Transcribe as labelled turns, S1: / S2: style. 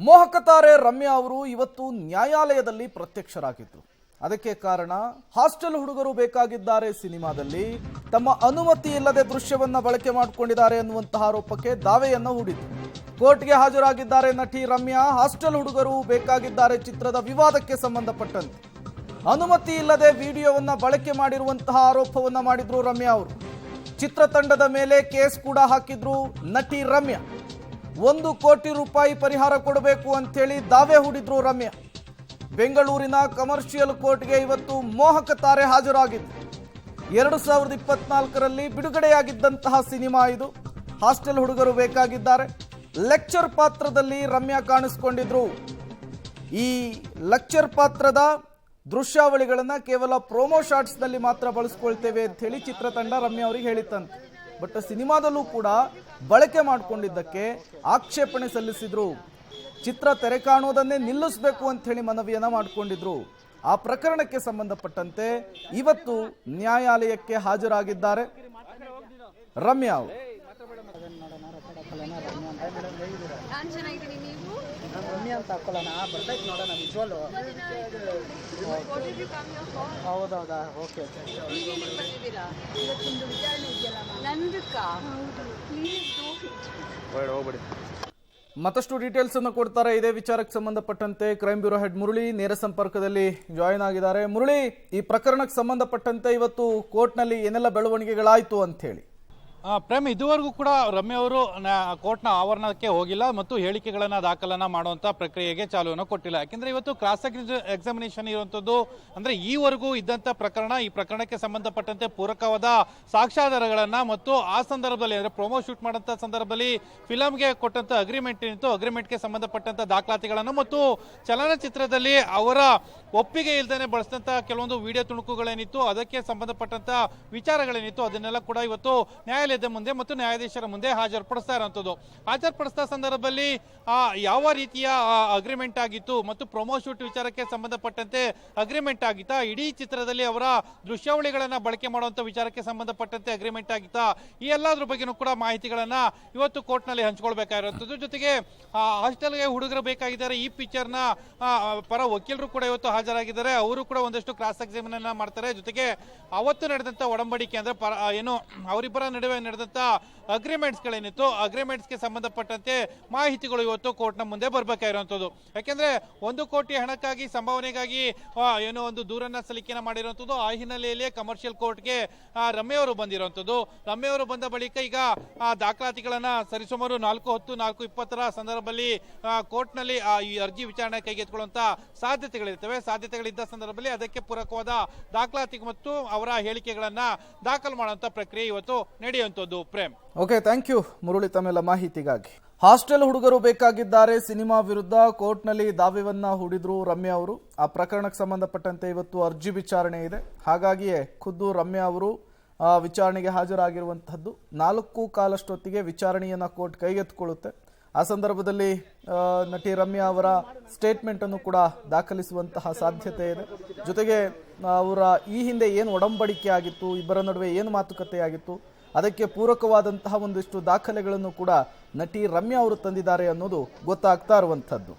S1: ಮೋಹಕ ತಾರೆ ರಮ್ಯಾ ಅವರು ಇವತ್ತು ನ್ಯಾಯಾಲಯದಲ್ಲಿ ಪ್ರತ್ಯಕ್ಷರಾಗಿದ್ದರು. ಅದಕ್ಕೆ ಕಾರಣ ಹಾಸ್ಟೆಲ್ ಹುಡುಗರು ಬೇಕಾಗಿದ್ದಾರೆ ಸಿನಿಮಾದಲ್ಲಿ ತಮ್ಮ ಅನುಮತಿ ಇಲ್ಲದೆ ದೃಶ್ಯವನ್ನ ಬಳಕೆ ಮಾಡಿಕೊಂಡಿದ್ದಾರೆ ಅನ್ನುವಂತಹ ಆರೋಪಕ್ಕೆ ದಾವೆಯನ್ನ ಹೂಡಿದ್ರು. ಕೋರ್ಟ್ಗೆ ಹಾಜರಾಗಿದ್ದಾರೆ ನಟಿ ರಮ್ಯಾ. ಹಾಸ್ಟೆಲ್ ಹುಡುಗರು ಬೇಕಾಗಿದ್ದಾರೆ ಚಿತ್ರದ ವಿವಾದಕ್ಕೆ ಸಂಬಂಧಪಟ್ಟಂತೆ ಅನುಮತಿ ಇಲ್ಲದೆ ವಿಡಿಯೋವನ್ನ ಬಳಕೆ ಮಾಡಿರುವಂತಹ ಆರೋಪವನ್ನ ಮಾಡಿದ್ರು ರಮ್ಯಾ ಅವರು. ಚಿತ್ರತಂಡದ ಮೇಲೆ ಕೇಸ್ ಕೂಡ ಹಾಕಿದ್ರು ನಟಿ ರಮ್ಯಾ. 1 ಕೋಟಿ ರೂಪಾಯಿ ಪರಿಹಾರ ಕೊಡಬೇಕು ಅಂತೇಳಿ ದಾವೆ ಹೂಡಿದ್ರು ರಮ್ಯಾ. ಬೆಂಗಳೂರಿನ ಕಮರ್ಷಿಯಲ್ ಕೋರ್ಟ್ಗೆ ಇವತ್ತು ಮೋಹಕ ತಾರೆ ಹಾಜರಾಗಿದ್ದು 2024ರಲ್ಲಿ ಬಿಡುಗಡೆಯಾಗಿದ್ದಂತಹ ಸಿನಿಮಾ ಇದು. ಹಾಸ್ಟೆಲ್ ಹುಡುಗರು ಬೇಕಾಗಿದ್ದಾರೆ. ಲೆಕ್ಚರ್ ಪಾತ್ರದಲ್ಲಿ ರಮ್ಯಾ ಕಾಣಿಸಿಕೊಂಡಿದ್ರು. ಈ ಲೆಕ್ಚರ್ ಪಾತ್ರದ ದೃಶ್ಯಾವಳಿಗಳನ್ನ ಕೇವಲ ಪ್ರೋಮೋ ಶಾಟ್ಸ್ನಲ್ಲಿ ಮಾತ್ರ ಬಳಸ್ಕೊಳ್ತೇವೆ ಅಂತ ಹೇಳಿ ಚಿತ್ರತಂಡ ರಮ್ಯಾ ಅವರಿಗೆ ಹೇಳಿತ್ತಂತೆ. ಬಟ್ ಸಿನಿಮಾದಲ್ಲೂ ಕೂಡ ಬಳಕೆ ಮಾಡಿಕೊಂಡಿದ್ದಕ್ಕೆ ಆಕ್ಷೇಪಣೆ ಸಲ್ಲಿಸಿದ್ರು. ಚಿತ್ರ ತೆರೆ ಕಾಣುವುದನ್ನೇ ನಿಲ್ಲಿಸಬೇಕು ಅಂತ ಹೇಳಿ ಮನವಿಯನ್ನ ಮಾಡಿಕೊಂಡಿದ್ರು. ಆ ಪ್ರಕರಣಕ್ಕೆ ಸಂಬಂಧಪಟ್ಟಂತೆ ಇವತ್ತು ನ್ಯಾಯಾಲಯಕ್ಕೆ ಹಾಜರಾಗಿದ್ದಾರೆ ರಮ್ಯಾ ಅವರು.
S2: ಹೌದೌದಾ, ಓಕೆ.
S1: ಮತ್ತಷ್ಟು ಡೀಟೇಲ್ಸ್ ಅನ್ನು ಕೊಡ್ತಾರೆ. ಇದೇ ವಿಚಾರಕ್ಕೆ ಸಂಬಂಧಪಟ್ಟಂತೆ ಕ್ರೈಮ್ ಬ್ಯೂರೋ ಹೆಡ್ ಮುರಳಿ ನೇರ ಸಂಪರ್ಕದಲ್ಲಿ ಜಾಯಿನ್ ಆಗಿದ್ದಾರೆ. ಮುರಳಿ, ಈ ಪ್ರಕರಣಕ್ಕೆ ಸಂಬಂಧಪಟ್ಟಂತೆ ಇವತ್ತು ಕೋರ್ಟ್ನಲ್ಲಿ ಏನೆಲ್ಲ ಬೆಳವಣಿಗೆಗಳಾಯ್ತು ಅಂತ ಹೇಳಿ?
S3: ಪ್ರೇಮ್, ಇದುವರೆಗೂ ಕೂಡ ರಮ್ಯಾ ಅವರು ಕೋರ್ಟ್ನ ಆವರಣಕ್ಕೆ ಹೋಗಿಲ್ಲ ಮತ್ತು ಹೇಳಿಕೆಗಳನ್ನ ದಾಖಲನ್ನ ಮಾಡುವಂತ ಪ್ರಕ್ರಿಯೆಗೆ ಚಾಲುವನ್ನು ಕೊಟ್ಟಿಲ್ಲ. ಯಾಕೆಂದ್ರೆ ಇವತ್ತು ಕ್ರಾಸ್ ಎಕ್ಸಾಮಿನೇಷನ್ ಇರುವಂತದ್ದು, ಅಂದ್ರೆ ಈವರೆಗೂ ಇದ್ದಂತ ಪ್ರಕರಣ, ಈ ಪ್ರಕರಣಕ್ಕೆ ಸಂಬಂಧಪಟ್ಟಂತೆ ಪೂರಕವಾದ ಸಾಕ್ಷ್ಯಾಧಾರಗಳನ್ನ ಮತ್ತು ಆ ಸಂದರ್ಭದಲ್ಲಿ ಅಂದ್ರೆ ಪ್ರೊಮೋ ಶೂಟ್ ಮಾಡಂತ ಸಂದರ್ಭದಲ್ಲಿ ಫಿಲಂಗೆ ಕೊಟ್ಟಂತ ಅಗ್ರಿಮೆಂಟ್ ಏನಿತ್ತು, ಅಗ್ರಿಮೆಂಟ್ಗೆ ಸಂಬಂಧಪಟ್ಟಂತ ದಾಖಲಾತಿಗಳನ್ನು ಮತ್ತು ಚಲನಚಿತ್ರದಲ್ಲಿ ಅವರ ಒಪ್ಪಿಗೆ ಇಲ್ಲದೇನೆ ಬಳಸಿದಂತ ಕೆಲವೊಂದು ವಿಡಿಯೋ ತುಣುಕುಗಳೇನಿತ್ತು, ಅದಕ್ಕೆ ಸಂಬಂಧಪಟ್ಟಂತ ವಿಚಾರಗಳೇನಿತ್ತು, ಅದನ್ನೆಲ್ಲ ಕೂಡ ಇವತ್ತು ನ್ಯಾಯಾಲಯದ ಮುಂದೆ ಮತ್ತು ನ್ಯಾಯಾಧೀಶರ ಮುಂದೆ ಹಾಜರುಪಡಿಸ್ತಾ ಇರುವಂತದ್ದು. ಹಾಜರುಪಡಿಸಿದ ಸಂದರ್ಭದಲ್ಲಿ ಯಾವ ರೀತಿಯ ಅಗ್ರಿಮೆಂಟ್ ಆಗಿತ್ತು ಮತ್ತು ಪ್ರೊಮೋ ಶೂಟ್ ವಿಚಾರಕ್ಕೆ ಸಂಬಂಧಪಟ್ಟಂತೆ ಅಗ್ರಿಮೆಂಟ್ ಆಗಿತ್ತಾ, ಇಡೀ ಚಿತ್ರದಲ್ಲಿ ಅವರ ದೃಶ್ಯಾವಳಿಗಳನ್ನ ಬಳಕೆ ಮಾಡುವಂತ ವಿಚಾರಕ್ಕೆ ಸಂಬಂಧಪಟ್ಟಂತೆ ಅಗ್ರಿಮೆಂಟ್ ಆಗಿತ್ತಾ, ಈ ಎಲ್ಲಾದ್ರ ಬಗ್ಗೆನೂ ಕೂಡ ಮಾಹಿತಿಗಳನ್ನ ಇವತ್ತು ಕೋರ್ಟ್ ನಲ್ಲಿ ಹಂಚ್ಕೊಳ್ಬೇಕಾಗಿರುವಂತದ್ದು. ಜೊತೆಗೆ ಹಾಸ್ಟೆಲ್ಗೆ ಹುಡುಗರು ಬೇಕಾಗಿದ್ದಾರೆ, ಈ ಪಿಕ್ಚರ್ನ ಪರ ವಕೀಲರು ಕೂಡ ಇವತ್ತು ಹಾಜರಾಗಿದ್ದಾರೆ. ಅವರು ಕೂಡ ಒಂದಷ್ಟು ಕ್ರಾಸ್ ಎಕ್ಸಾಮಿನೇಷನ್ ಮಾಡ್ತಾರೆ. ಜೊತೆಗೆ ಅವತ್ತು ನಡೆದಂತ ಒಡಂಬಡಿಕೆ ಅಂದ್ರೆ ಏನು ಅವರಿಬ್ಬರ ನಡುವೆ ನಡೆದಂತ ಅಗ್ರಿಮೆಂಟ್ಸ್ ಗಳೇನಿತ್ತು, ಅಗ್ರಿಮೆಂಟ್ಸ್ಗೆ ಸಂಬಂಧಪಟ್ಟಂತೆ ಮಾಹಿತಿಗಳು ಇವತ್ತು ಕೋರ್ಟ್ನ ಮುಂದೆ ಬರಬೇಕಾಗಿರುವಂತದ್ದು. ಯಾಕೆಂದ್ರೆ 1 ಕೋಟಿ ಹಣಕ್ಕಾಗಿ ಸಂಭಾವನೆಗಾಗಿ ಏನೋ ಒಂದು ದೂರನ್ನ ಸಲ್ಲಿಕೆಯನ್ನು ಮಾಡಿರುವಂತದ್ದು. ಆ ಹಿನ್ನೆಲೆಯಲ್ಲಿ ಕಮರ್ಷಿಯಲ್ ಕೋರ್ಟ್ಗೆ ರಮ್ಯಾ ಅವರು ಬಂದಿರುವಂತದ್ದು. ರಮ್ಯಾ ಅವರು ಬಂದ ಬಳಿಕ ಈಗ ದಾಖಲಾತಿಗಳನ್ನ ಸರಿಸುಮಾರು 4:10, 4:20 ಸಂದರ್ಭದಲ್ಲಿ ಕೋರ್ಟ್ ನಲ್ಲಿ ಈ ಅರ್ಜಿ ವಿಚಾರಣೆ ಕೈಗೆತ್ತಿಕೊಳ್ಳುವಂತ ಸಾಧ್ಯತೆಗಳಿದ್ದ ಸಂದರ್ಭದಲ್ಲಿ ಅದಕ್ಕೆ ಪೂರಕವಾದ ದಾಖಲಾತಿ ಮತ್ತು ಅವರ ಹೇಳಿಕೆಗಳನ್ನ ದಾಖಲು ಮಾಡುವಂತ ಪ್ರಕ್ರಿಯೆ ಇವತ್ತು ನಡೆಯುವಂತದ್ದು. Prem,
S1: okay, thank you Murali ತಮ್ಮೆಲ್ಲ ಮಾಹಿತಿಗಾಗಿ. ಹಾಸ್ಟೆಲ್ ಹುಡುಗರು ಬೇಕಾಗಿದ್ದಾರೆ ಸಿನಿಮಾ ವಿರುದ್ಧ ಕೋರ್ಟ್ನಲ್ಲಿ ದಾವೆಯನ್ನ ಹೂಡಿದ್ರು ರಮ್ಯಾ ಅವರು. ಆ ಪ್ರಕರಣಕ್ಕೆ ಸಂಬಂಧಪಟ್ಟಂತೆ ಇವತ್ತು ಅರ್ಜಿ ವಿಚಾರಣೆ ಇದೆ. ಹಾಗಾಗಿಯೇ ಖುದ್ದು ರಮ್ಯಾ ಅವರು ವಿಚಾರಣೆಗೆ ಹಾಜರಾಗಿರುವಂತಹದ್ದು. 4 ಕಾಲಷ್ಟೊತ್ತಿಗೆ ವಿಚಾರಣೆಯನ್ನ ಕೋರ್ಟ್ ಕೈಗೆತ್ತಿಕೊಳ್ಳುತ್ತೆ. ಆ ಸಂದರ್ಭದಲ್ಲಿ ನಟಿ ರಮ್ಯಾ ಅವರ ಸ್ಟೇಟ್ಮೆಂಟ್ ಅನ್ನು ಕೂಡ ದಾಖಲಿಸುವಂತಹ ಸಾಧ್ಯತೆ ಇದೆ. ಜೊತೆಗೆ ಅವರ ಈ ಹಿಂದೆ ಏನು ಒಡಂಬಡಿಕೆ ಆಗಿತ್ತು, ಇಬ್ಬರ ನಡುವೆ ಏನು ಮಾತುಕತೆ ಆಗಿತ್ತು, ಅದಕ್ಕೆ ಪೂರಕವಾದಂತಹ ಒಂದಿಷ್ಟು ದಾಖಲೆಗಳನ್ನು ಕೂಡ ನಟಿ ರಮ್ಯಾ ಅವರು ತಂದಿದ್ದಾರೆ ಅನ್ನೋದು ಗೊತ್ತಾಗ್ತಾ ಇರುವಂಥದ್ದು.